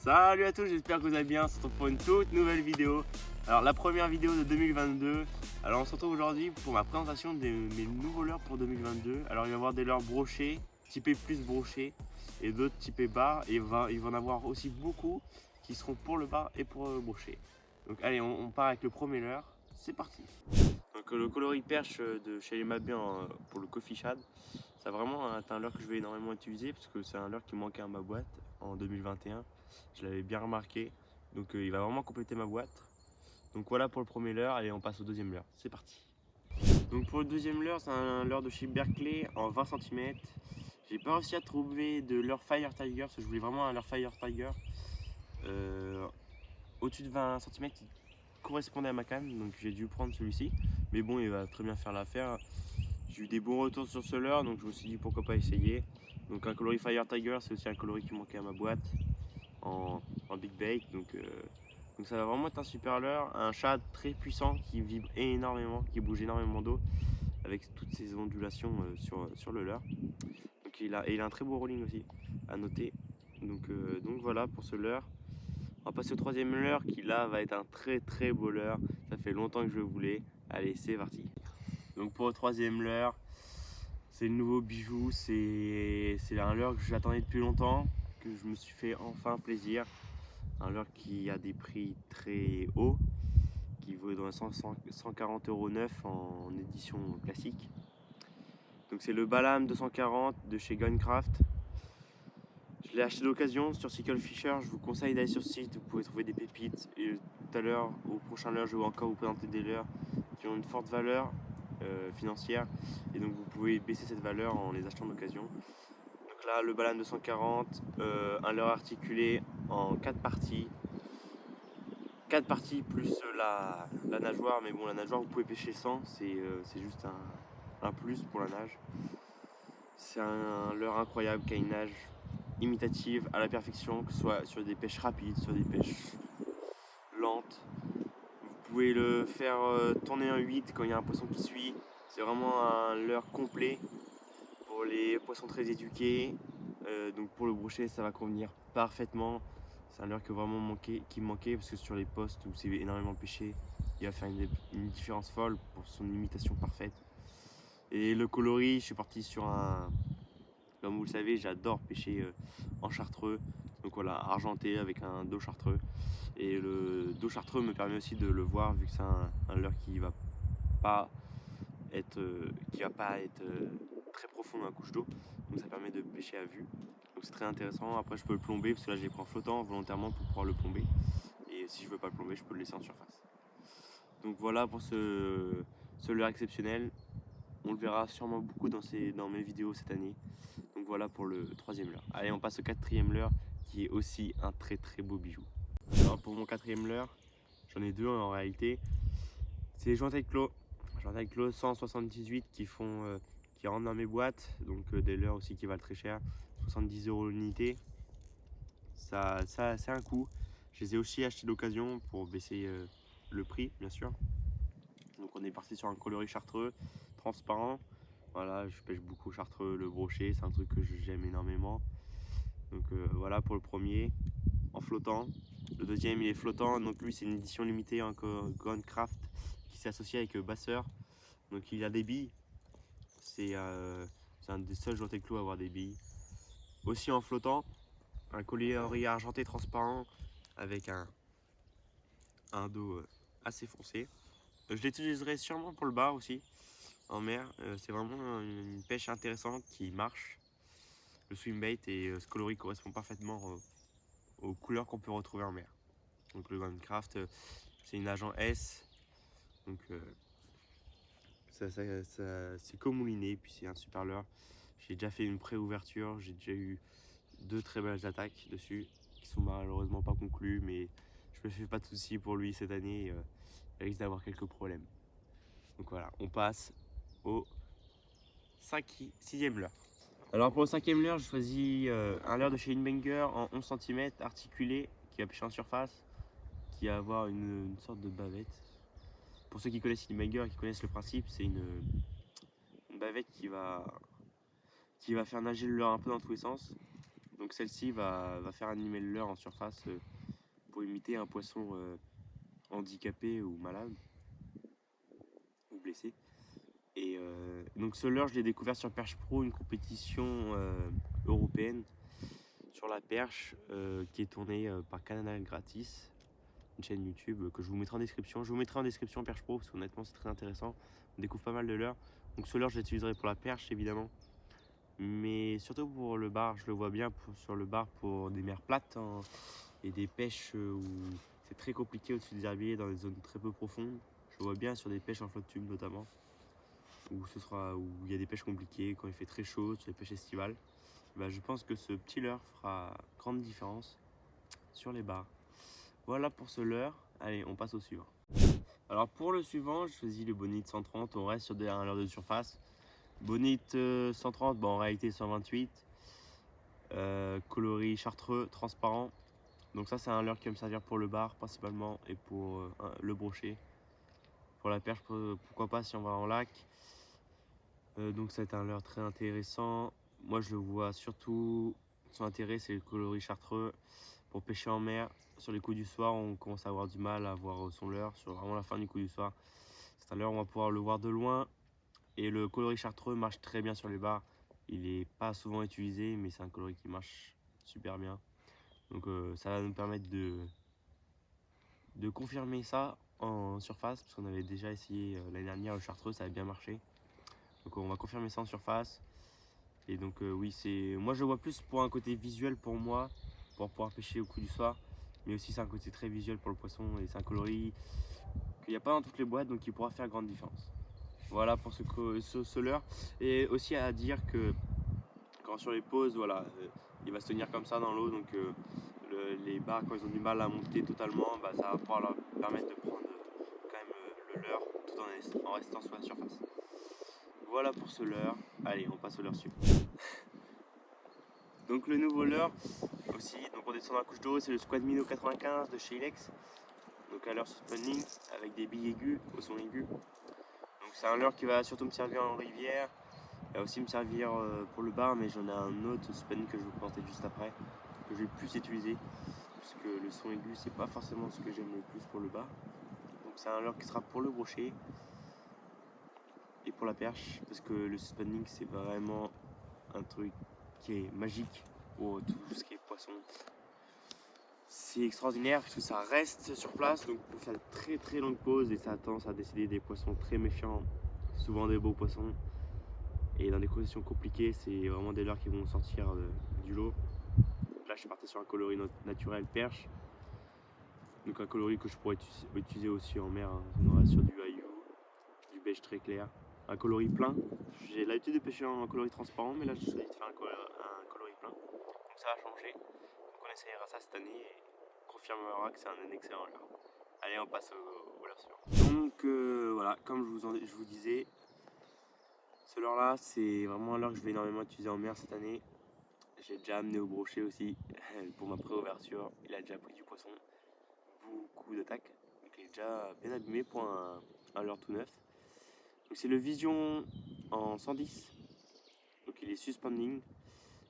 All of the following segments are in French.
Salut à tous, j'espère que vous allez bien. On se retrouve pour une toute nouvelle vidéo. Alors la première vidéo de 2022. Alors on se retrouve aujourd'hui pour ma présentation de mes nouveaux leurres pour 2022. Alors il va y avoir des leurres brochés, typés plus brochés et d'autres typés bar. Et il va en avoir aussi beaucoup qui seront pour le bar et pour le brochet. Donc allez, on part avec le premier leurre. C'est parti. Donc le coloris perche de chez les Mabiens pour le coffee shad. C'est vraiment un leurre que je vais énormément utiliser parce que c'est un leurre qui manquait à ma boîte en 2021. Je l'avais bien remarqué, donc il va vraiment compléter ma boîte. Donc voilà pour le premier leurre, allez on passe au deuxième leurre, c'est parti. Donc pour le deuxième leurre, c'est un leurre de chez Berkeley en 20 cm. J'ai pas réussi à trouver de leurre Fire Tiger parce que je voulais vraiment un leurre Fire Tiger au-dessus de 20 cm qui correspondait à ma canne, donc j'ai dû prendre celui-ci. Mais bon, il va très bien faire l'affaire. J'ai eu des bons retours sur ce leurre, donc je me suis dit pourquoi pas essayer. Donc un coloris Fire Tiger, c'est aussi un coloris qui manquait à ma boîte en big bait. Donc ça va vraiment être un super leurre, un chat très puissant qui vibre énormément, qui bouge énormément d'eau avec toutes ces ondulations sur le leurre. Donc il a un très beau rolling aussi à noter. Donc voilà pour ce leurre. On va passer au troisième leurre qui là va être un très beau leurre. Ça fait longtemps que je le voulais. Allez, c'est parti. Donc pour le troisième leurre, c'est le nouveau bijou. C'est un leurre que j'attendais depuis longtemps, que je me suis fait enfin plaisir. Un leurre qui a des prix très hauts, qui vaut dans 140 € neuf en édition classique. Donc c'est le Balam 240 de chez Guncraft. Je l'ai acheté d'occasion sur Cycle Fisher. Je vous conseille d'aller sur ce site, vous pouvez trouver des pépites. Et tout à l'heure, au prochain leurre, je vais encore vous présenter des leurres qui ont une forte valeur financière. Et donc vous pouvez baisser cette valeur en les achetant d'occasion. Donc là, le Balam 240, un leurre articulé en 4 parties. 4 parties plus la nageoire, mais bon, la nageoire vous pouvez pêcher sans, c'est juste un plus pour la nage. C'est un leurre incroyable qui a une nage imitative à la perfection, que ce soit sur des pêches rapides, sur des pêches lentes. Vous pouvez le faire tourner un 8 quand il y a un poisson qui suit. C'est vraiment un leurre complet pour les poissons très éduqués. Donc pour le brochet, ça va convenir parfaitement. C'est un leurre qui me manquait parce que sur les postes où c'est énormément pêché, il va faire une différence folle pour son imitation parfaite. Et le coloris, je suis parti sur comme vous le savez, j'adore pêcher en chartreux. Donc voilà, argenté avec un dos chartreux. Et le dos chartreux me permet aussi de le voir vu que c'est un leurre qui va pas être, très profond dans la couche d'eau. Donc ça permet de pêcher à vue. Donc c'est très intéressant. Après je peux le plomber parce que là j'ai pris en flottant volontairement pour pouvoir le plomber. Et si je veux pas le plomber, je peux le laisser en surface. Donc voilà pour ce leurre exceptionnel. On le verra sûrement beaucoup dans mes vidéos cette année. Donc voilà pour le troisième leurre. Allez, on passe au quatrième leurre qui est aussi un très beau bijou. Alors pour mon quatrième leurre, j'en ai deux en réalité. C'est les Jointes avec Clos. Jointes avec Clos 178 qui rentrent dans mes boîtes. Donc des leurres aussi qui valent très cher. 70 € l'unité. Ça c'est un coût. Je les ai aussi achetés d'occasion pour baisser le prix, bien sûr. Donc on est parti sur un coloris chartreux, transparent. Voilà, je pêche beaucoup chartreux, le brochet, c'est un truc que j'aime énormément. Donc voilà pour le premier, en flottant. Le deuxième il est flottant, donc lui c'est une édition limitée en Guncraft qui s'est associé avec Basseur. Donc il a des billes, c'est un des seuls Jointes avec Clos à avoir des billes. Aussi en flottant, un coloris argenté transparent avec un dos assez foncé. Je l'utiliserai sûrement pour le bar aussi, en mer. C'est vraiment une pêche intéressante qui marche. Le swim bait et ce coloris correspond parfaitement aux couleurs qu'on peut retrouver en mer. Donc le Guncraft, c'est une agent S. Donc c'est co-mouliné, puis c'est un super leurre. J'ai déjà fait une pré-ouverture, j'ai déjà eu deux très belles attaques dessus, qui sont malheureusement pas conclues, mais je me fais pas de soucis pour lui cette année, il risque d'avoir quelques problèmes. Donc voilà, on passe au sixième leurre. Alors pour le cinquième leurre, je choisis un leurre de chez Inbanger en 11 cm articulé qui va pêcher en surface, qui va avoir une sorte de bavette. Pour ceux qui connaissent Inbanger et qui connaissent le principe, c'est une bavette qui va faire nager le leurre un peu dans tous les sens. Donc celle-ci va faire animer le leurre en surface pour imiter un poisson handicapé ou malade ou blessé. Et donc ce leurre, je l'ai découvert sur Perche Pro, une compétition européenne sur la perche qui est tournée par Canal Gratis, une chaîne YouTube que je vous mettrai en description. Je vous mettrai en description Perche Pro parce qu'honnêtement c'est très intéressant. On découvre pas mal de leurres. Donc ce leurre, je l'utiliserai pour la perche évidemment, mais surtout pour le bar. Je le vois bien sur le bar pour des mers plates et des pêches où c'est très compliqué au-dessus des herbiers dans des zones très peu profondes. Je le vois bien sur des pêches en flotte tube notamment, où il y a des pêches compliquées quand il fait très chaud, sur les pêches estivales. Bah, je pense que ce petit leurre fera grande différence sur les bars. Voilà pour ce leurre. Allez, on passe au suivant. Alors pour le suivant, je choisis le Bonite 130. On reste sur un leurre de surface. Bonite 130, bon, en réalité 128. Coloris chartreux, transparent. Donc ça c'est un leurre qui va me servir pour le bar principalement et pour le brochet. Pour la perche, pourquoi pas si on va en lac. Donc ça va être un leurre très intéressant. Moi je le vois surtout, son intérêt c'est le coloris chartreux pour pêcher en mer. Sur les coups du soir, on commence à avoir du mal à voir son leurre. Sur vraiment la fin du coup du soir, c'est un leurre, on va pouvoir le voir de loin. Et le coloris chartreux marche très bien sur les bars. Il n'est pas souvent utilisé, mais c'est un coloris qui marche super bien. Donc ça va nous permettre de confirmer ça en surface, parce qu'on avait déjà essayé l'année dernière le chartreux, ça a bien marché. Donc on va confirmer ça en surface. Et donc oui, moi je le vois plus pour un côté visuel pour moi, pour pouvoir pêcher au coup du soir. Mais aussi c'est un côté très visuel pour le poisson et c'est un coloris qu'il n'y a pas dans toutes les boîtes, donc il pourra faire grande différence. Voilà pour ce leurre. Et aussi à dire que quand sur les pauses, voilà, il va se tenir comme ça dans l'eau, donc les bars quand ils ont du mal à monter totalement, bah, ça va pouvoir leur permettre de prendre quand même le leurre tout en restant sur la surface. Voilà pour ce leurre. Allez, on passe au leurre suivant. Donc le nouveau leurre aussi, donc on descend dans la couche d'eau, c'est le Squad Minnow 95 de chez Ilex. Donc un leurre suspending avec des billes aiguës, au son aigu. Donc c'est un leurre qui va surtout me servir en rivière. Il va aussi me servir pour le bar, mais j'en ai un autre suspending que je vais vous présenter juste après, que je vais plus utiliser, parce que le son aigu c'est pas forcément ce que j'aime le plus pour le bar. Donc c'est un leurre qui sera pour le brochet et pour la perche, parce que le suspending c'est vraiment un truc qui est magique pour tout ce qui est poisson. C'est extraordinaire parce que ça reste sur place, donc pour faire de très très longues pauses et ça a tendance à décider des poissons très méfiants, souvent des beaux poissons. Et dans des conditions compliquées, c'est vraiment des leurres qui vont sortir du lot. Là, je suis parti sur un coloris naturel perche. Donc un coloris que je pourrais utiliser aussi en mer. On aura sur du haillou, du beige très clair. Un coloris plein. J'ai l'habitude de pêcher en coloris transparent, mais là, j'ai choisi de faire un coloris plein. Donc ça va changer. Donc on essayera ça cette année et on confirmera que c'est un excellent leurre. Allez, on passe au leurre suivant. Donc voilà, comme je vous disais, ce leurre là, c'est vraiment un leurre que je vais énormément utiliser en mer cette année. J'ai déjà amené au brochet aussi pour ma pré-ouverture. Il a déjà pris du poisson, beaucoup d'attaques. Donc il est déjà bien abîmé pour un leurre tout neuf. Donc c'est le Vision en 110. Donc il est suspending.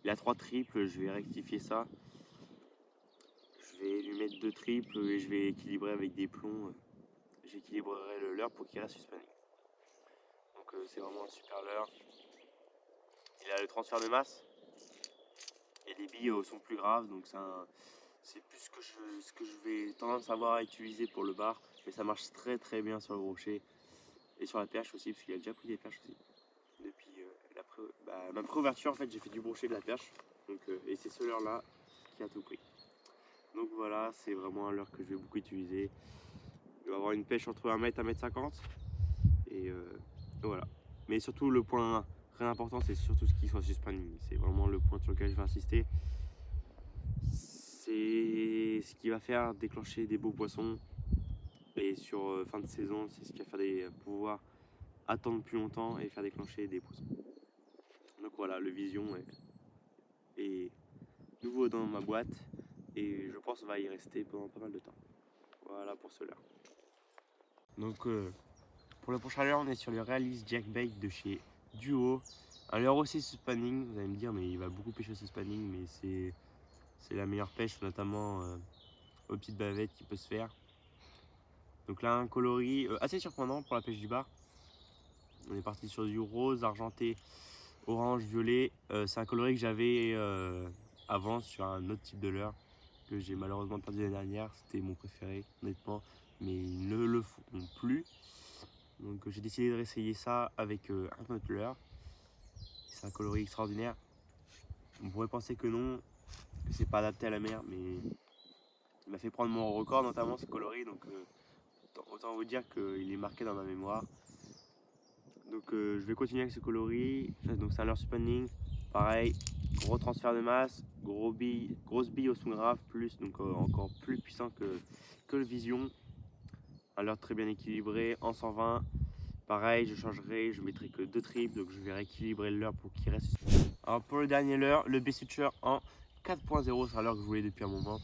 Il a 3 triples, je vais rectifier ça. Je vais lui mettre 2 triples et je vais équilibrer avec des plombs. J'équilibrerai le leurre pour qu'il reste suspending. Donc c'est vraiment un super leurre. Il a le transfert de masse. Et les billes sont plus graves, donc c'est plus ce que je vais tendance à avoir à utiliser pour le bar, mais ça marche très très bien sur le brochet et sur la perche aussi, parce qu'il a déjà pris des perches aussi. Depuis ma pré-ouverture, en fait, j'ai fait du brochet de la perche, donc, et c'est ce leurre là qui a tout pris. Donc voilà, c'est vraiment un leurre que je vais beaucoup utiliser. Il va avoir une pêche entre 1 mètre et 1,50 m, et voilà. Mais surtout, le point très important, c'est surtout ce qui soit suspending. C'est vraiment le point sur lequel je vais insister. C'est ce qui va faire déclencher des beaux poissons. Et sur fin de saison, c'est ce qui va faire pouvoir attendre plus longtemps et faire déclencher des poissons. Donc voilà, le Vision est nouveau dans ma boîte et je pense va y rester pendant pas mal de temps. Voilà pour cela. Donc pour le prochain leurre, on est sur le Realist Jackbait de chez Duo, Un leurre aussi spanning, vous allez me dire, mais il va beaucoup pêcher ce spanning, mais c'est la meilleure pêche, notamment aux petites bavettes qui peut se faire. Donc là, un coloris assez surprenant pour la pêche du bar. On est parti sur du rose, argenté, orange, violet. C'est un coloris que j'avais avant sur un autre type de leurre que j'ai malheureusement perdu l'année dernière. C'était mon préféré, honnêtement, mais ils ne le font plus. Donc j'ai décidé de réessayer ça avec un autre leurre. C'est un coloris extraordinaire. On pourrait penser que non, que c'est pas adapté à la mer, mais il m'a fait prendre mon record, notamment ce coloris. Donc autant vous dire qu'il est marqué dans ma mémoire. Donc je vais continuer avec ce coloris. Donc c'est un leurre spanning, pareil, gros transfert de masse, grosse bille au son grave, plus donc encore plus puissant que le Vision. Un leurre très bien équilibré en 120. Pareil, je changerai, je mettrai que 2 tripes, donc je vais rééquilibrer le leurre pour qu'il reste. Alors pour le dernier leurre, le B-Switcher en 4.0, c'est un leurre que je voulais depuis un moment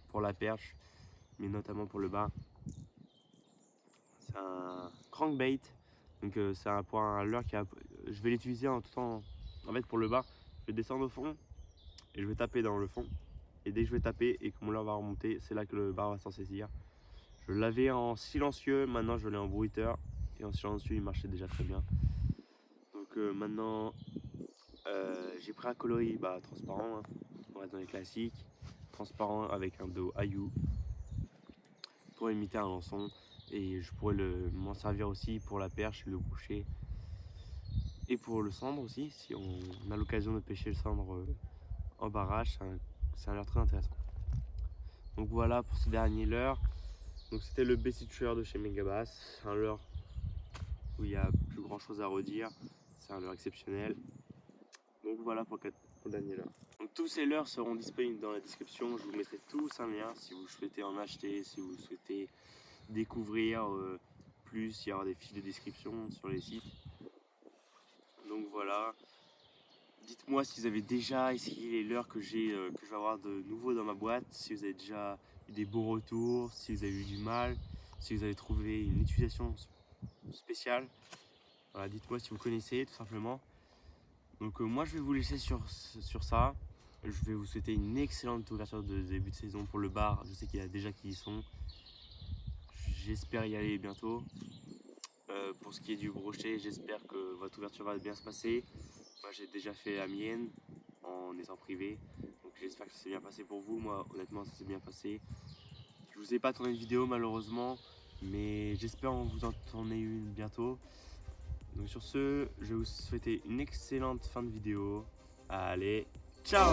pour la perche, mais notamment pour le bar. C'est un crankbait. Donc c'est un leurre je vais l'utiliser en tout temps. En fait pour le bar, je vais descendre au fond et je vais taper dans le fond. Et dès que je vais taper et que mon leurre va remonter, c'est là que le bar va s'en saisir. Je l'avais en silencieux, maintenant je l'ai en bruiteur. Et en silencieux il marchait déjà très bien. Donc maintenant j'ai pris un coloris transparent, hein. On reste dans les classiques. Transparent avec un dos Ayu pour imiter un lançon. Et je pourrais m'en servir aussi pour la perche, le boucher. Et pour le cendre aussi, si on a l'occasion de pêcher le cendre en barrage, c'est un leurre très intéressant. Donc voilà pour ce dernier leurre. Donc c'était le B-Switcher de chez Megabass, un leurre où il n'y a plus grand chose à redire, c'est un leurre exceptionnel. Donc voilà pour le dernier leurre. Donc tous ces leurres seront disponibles dans la description, je vous mettrai tous un lien si vous souhaitez en acheter, si vous souhaitez découvrir plus, il y aura des fiches de description sur les sites. Donc voilà, dites-moi si vous avez déjà essayé les leurres que je vais avoir de nouveau dans ma boîte, si vous avez déjà eu des bons retours, si vous avez eu du mal, si vous avez trouvé une utilisation spéciale. Voilà, dites-moi si vous connaissez tout simplement. Donc moi je vais vous laisser sur ça. Je vais vous souhaiter une excellente ouverture de début de saison pour le bar. Je sais qu'il y a déjà qui y sont. J'espère y aller bientôt. Pour ce qui est du brochet, j'espère que votre ouverture va bien se passer. Moi j'ai déjà fait la mienne en étant privé, donc j'espère que ça s'est bien passé pour vous. Moi honnêtement ça s'est bien passé. Je vous ai pas tourné de vidéo malheureusement, mais j'espère vous en tourner une bientôt. Donc sur ce, je vais vous souhaiter une excellente fin de vidéo. Allez, ciao!